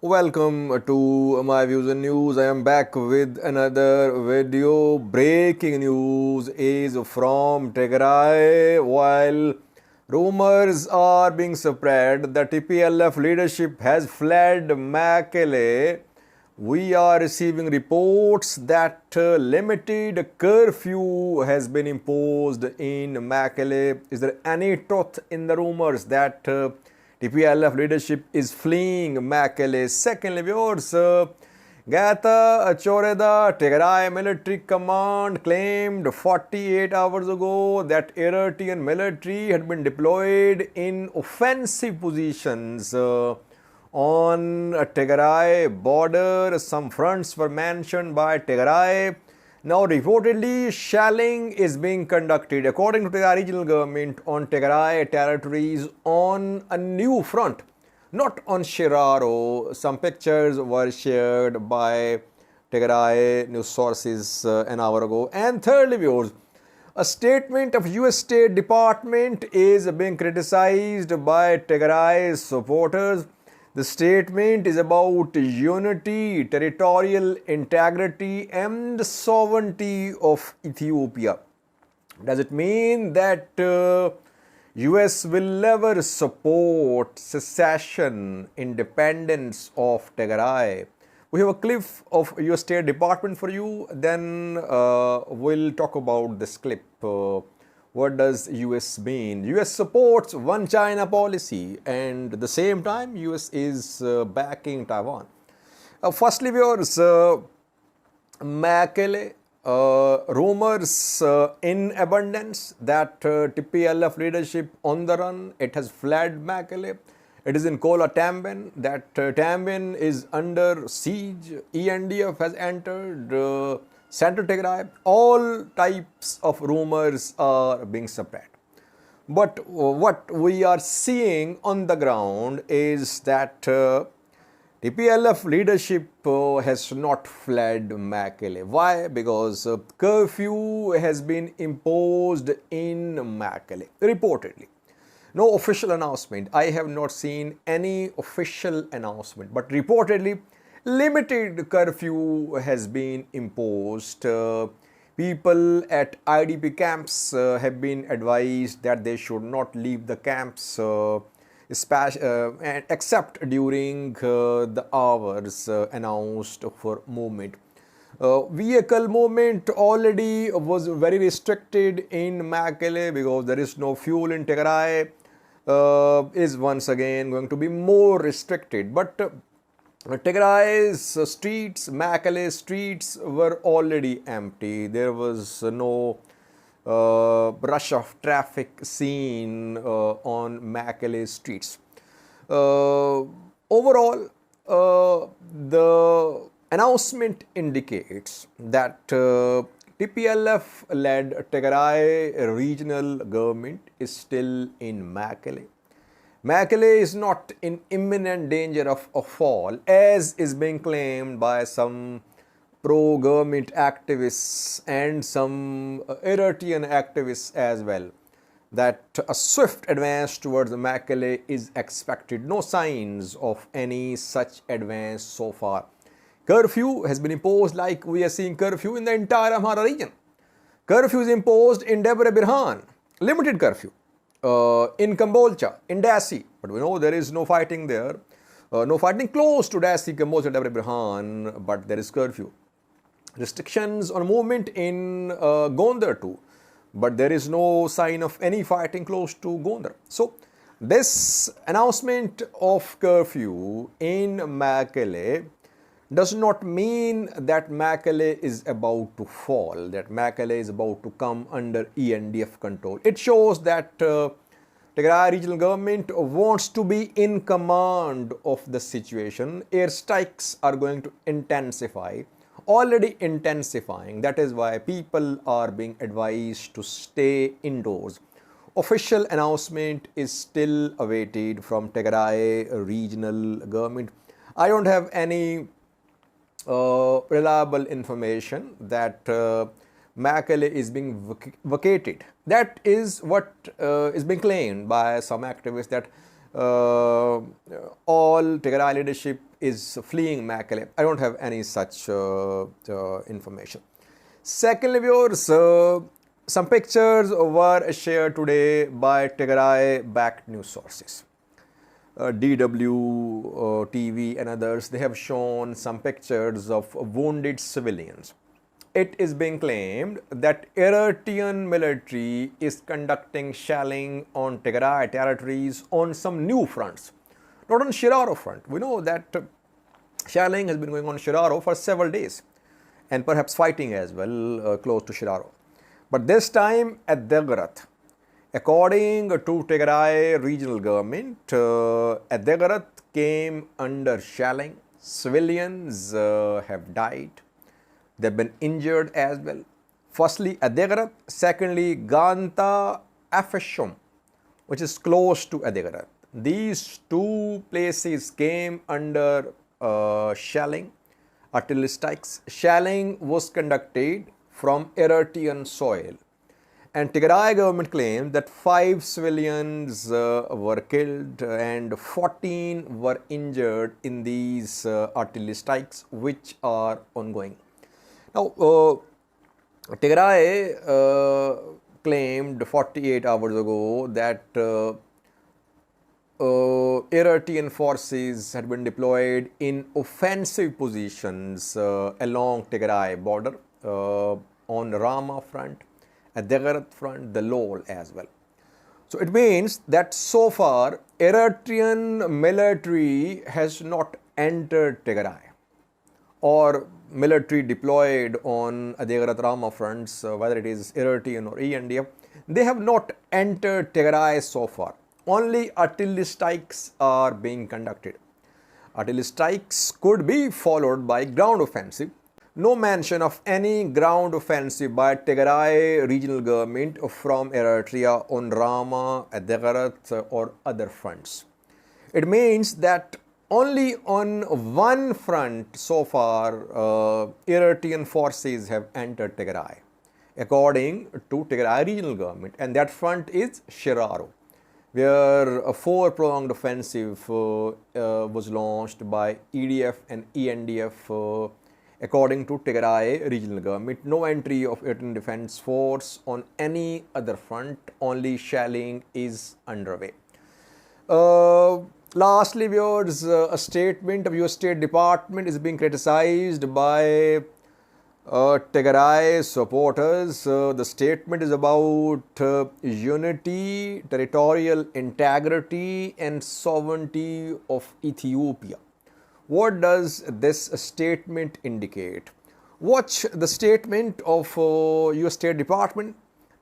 Welcome to my views and news. I am back with another video. Breaking news is from Tigray. While rumors are being spread that TPLF leadership has fled Mekelle, we are receiving reports that limited curfew has been imposed in Mekelle. Is there any truth in the rumors that TPLF leadership is fleeing Mekelle? Secondly, viewers, Gata Choreda Tigray military command claimed 48 hours ago that Ethiopian military had been deployed in offensive positions on Tigray border. Some fronts were mentioned by Tigray. Now, reportedly, shelling is being conducted, according to Tigray regional government, on Tigray territories on a new front, not on Shiraro. Some pictures were shared by Tigray news sources an hour ago. And thirdly, viewers, a statement of US State Department is being criticized by Tigray's supporters. The statement is about unity, territorial integrity, and sovereignty of Ethiopia. Does it mean that US will never support secession, independence of Tigray? We have a clip of US State Department for you. Then we'll talk about this clip. What does US mean? US supports one China policy, and at the same time US is backing Taiwan. Firstly, viewers, Mekelle, rumors in abundance that TPLF leadership on the run. It has fled Mekelle. It is in Kola Tambin. That Tambin is under siege. ENDF has entered Central Tigray. All types of rumors are being spread. But what we are seeing on the ground is that TPLF leadership has not fled Mekelle. Why? Because curfew has been imposed in Mekelle, reportedly. No official announcement. I have not seen any official announcement, but reportedly limited curfew has been imposed. People at IDP camps have been advised that they should not leave the camps except during the hours announced for movement. Vehicle movement already was very restricted in Mekelle because there is no fuel in Tigray. Is once again going to be more restricted. But Tigray's streets, Mekelle streets were already empty. There was no rush of traffic seen on Mekelle streets. Overall, the announcement indicates that TPLF-led Tigray regional government is still in Mekelle. Mekelle is not in imminent danger of a fall, as is being claimed by some pro-government activists and some Ethiopian activists as well, that a swift advance towards Mekelle is expected. No signs of any such advance so far. Curfew has been imposed, like we are seeing curfew in the entire Amhara region. Curfew is imposed in Debre Birhan, limited curfew. In Kambolcha, in Dasi, but we know there is no fighting there. No fighting close to Dasi, Kambolcha, Debre Birhan, but there is curfew. Restrictions on movement in Gondar too, but there is no sign of any fighting close to Gondar. So, this announcement of curfew in Mekelle does not mean that Mekelle is about to fall, that Mekelle is about to come under ENDF control. It shows that Tigray regional government wants to be in command of the situation. Airstrikes are going to intensify, already intensifying. That is why people are being advised to stay indoors. Official announcement is still awaited from Tigray regional government. I don't have any reliable information that Mekelle is being vacated. That is what is being claimed by some activists, that all Tigray leadership is fleeing Mekelle. I don't have any such information. Secondly, viewers, some pictures were shared today by Tigray-backed news sources. DW, TV and others, they have shown some pictures of wounded civilians. It is being claimed that Eritrean military is conducting shelling on Tigray territories on some new fronts, not on Shiraro front. We know that shelling has been going on Shiraro for several days and perhaps fighting as well close to Shiraro. But this time at Adigrat, according to Tigray regional government, Adigrat came under shelling. Civilians have died. They've been injured as well. Firstly, Adigrat. Secondly, Ganta Afeshum, which is close to Adigrat. These two places came under shelling, artillery strikes. Shelling was conducted from Eritrean soil. And Tigray government claimed that 5 civilians were killed and 14 were injured in these artillery strikes, which are ongoing. Now, Tigray claimed 48 hours ago that Eritrean forces had been deployed in offensive positions along Tigray border on Rama front, Adigrat front, the Lol as well. So it means that so far Eritrean military has not entered Tigray, or military deployed on Adigrat Rama fronts, whether it is Eritrean or ENDF, they have not entered Tigray so far. Only artillery strikes are being conducted. Artillery strikes could be followed by ground offensive. No mention of any ground offensive by Tigray regional government from Eritrea on Rama, Adigrat or other fronts. It means that only on one front so far Eritrean forces have entered Tigray, according to Tigray regional government, and that front is Shiraro, where a 4-pronged offensive was launched by EDF and ENDF according to Tigray regional government. No entry of Eritrean Defense Force on any other front, only shelling is underway. Lastly, viewers, a statement of US State Department is being criticized by Tigray supporters. The statement is about unity, territorial integrity and sovereignty of Ethiopia. What does this statement indicate? Watch the statement of US State Department.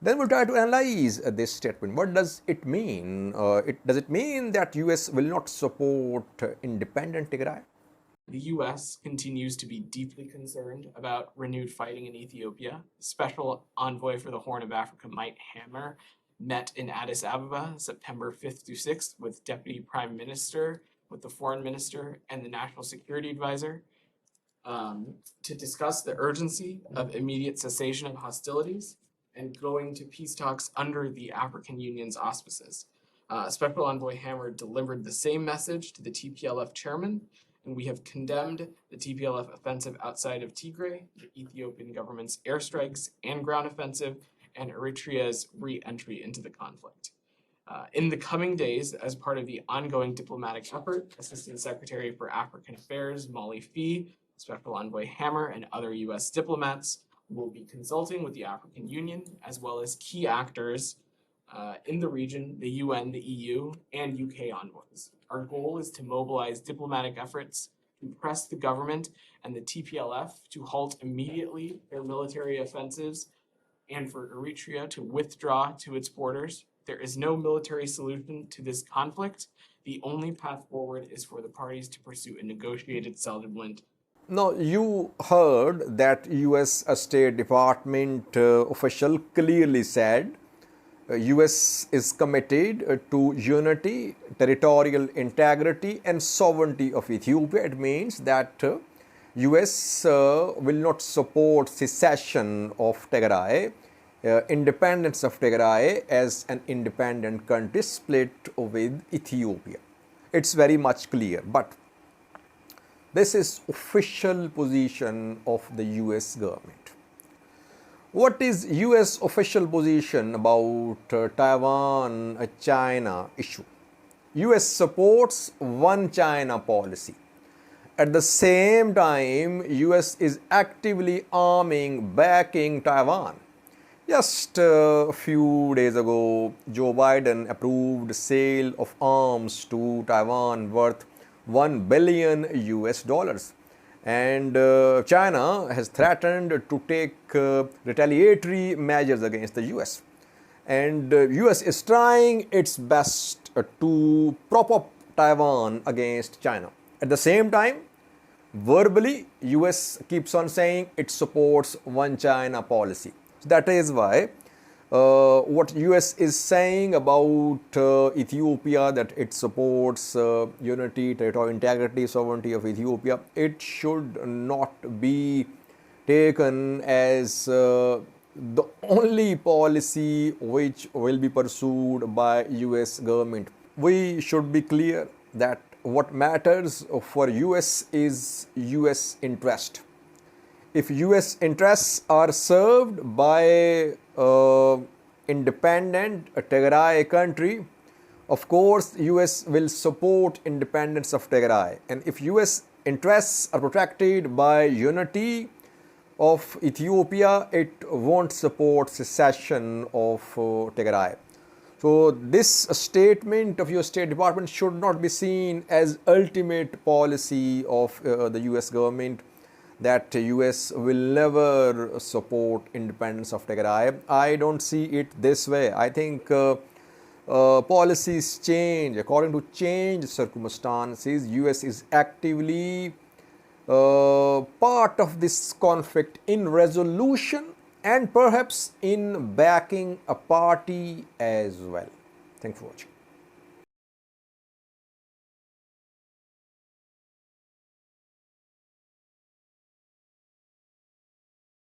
Then we'll try to analyze this statement. What does it mean? Does it mean that US will not support independent Tigray? The US continues to be deeply concerned about renewed fighting in Ethiopia. Special Envoy for the Horn of Africa, Mike Hammer, met in Addis Ababa September 5th through 6th with Deputy Prime Minister, with the Foreign Minister, and the National Security Advisor to discuss the urgency of immediate cessation of hostilities and going to peace talks under the African Union's auspices. Special Envoy Hammer delivered the same message to the TPLF chairman, and we have condemned the TPLF offensive outside of Tigray, the Ethiopian government's airstrikes and ground offensive, and Eritrea's re-entry into the conflict. In the coming days, as part of the ongoing diplomatic effort, Assistant Secretary for African Affairs Molly Fee, Special Envoy Hammer, and other U.S. diplomats will be consulting with the African Union, as well as key actors in the region, the UN, the EU, and UK envoys. Our goal is to mobilize diplomatic efforts to press the government and the TPLF to halt immediately their military offensives and for Eritrea to withdraw to its borders. There is no military solution to this conflict. The only path forward is for the parties to pursue a negotiated settlement. Now, you heard that US State Department official clearly said US is committed to unity, territorial integrity and sovereignty of Ethiopia. It means that US will not support secession of Tigray, independence of Tigray as an independent country split with Ethiopia. It's very much clear. But This is official position of the US government. What is US official position about Taiwan China issue? US supports one China policy. At the same time, US is actively backing Taiwan. Just a few days ago, Joe Biden approved sale of arms to Taiwan worth 1 billion US dollars. And China has threatened to take retaliatory measures against the US. And US is trying its best to prop up Taiwan against China. At the same time, verbally, US keeps on saying it supports one China policy. So that is why what US is saying about Ethiopia, that it supports unity, territorial integrity, sovereignty of Ethiopia, it should not be taken as the only policy which will be pursued by US government. We should be clear that what matters for US is US interest. If US interests are served by independent Tigray country, of course US will support independence of Tigray. And if US interests are protected by unity of Ethiopia, it won't support secession of Tigray. So this statement of your State Department should not be seen as ultimate policy of the US government, that US will never support independence of Tigray. I don't see it this way. I think policies change according to changed circumstances. US is actively part of this conflict in resolution and perhaps in backing a party as well. Thanks for watching.